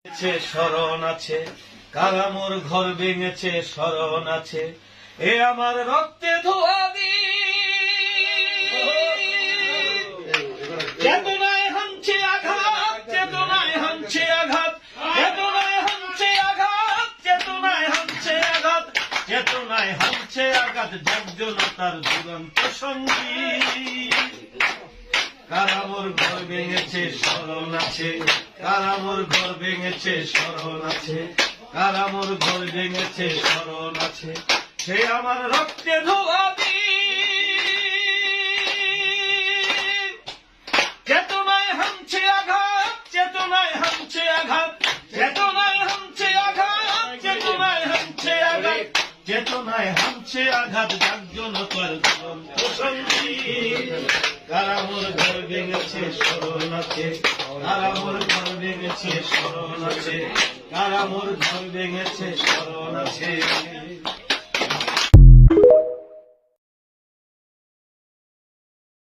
স্মরণ আছে, কারা মোর ঘর ভেঙেছে স্মরণ আছে, এ আমার রক্তে ধোয়া চেতনায় হানছে আঘাত, চেতনায় হানছে আঘাত, চেতনায় হানছে আঘাত, চেতনায় হানছে আঘাত, চেতনায় হানছে আঘাত, জাগজনতার দুরন্ত সঙ্গী। কারা মোর ঘর ভেঙেছে স্মরণ আছে, কারা মোর ঘর ভেঙেছে স্মরণ আছে, কারা মোর ঘর ভেঙেছে স্মরণ আছে, সে আমার রক্তে ধোয়া চেতনায় হানছে আঘাত, চেতনায় হানছে আঘাত, চেতনায় হানছে আঘাত, চেতনায় হানছে আঘাত, চেতনায় হানছে আঘাত, জাগজনতার দুরন্ত সঙ্গী। কারা মোর ঘর ভেঙেছে স্মরণ আছে, কারা মোর ঘর ভেঙেছে স্মরণ আছে, কারা মোর ঘর ভেঙেছে স্মরণ আছে।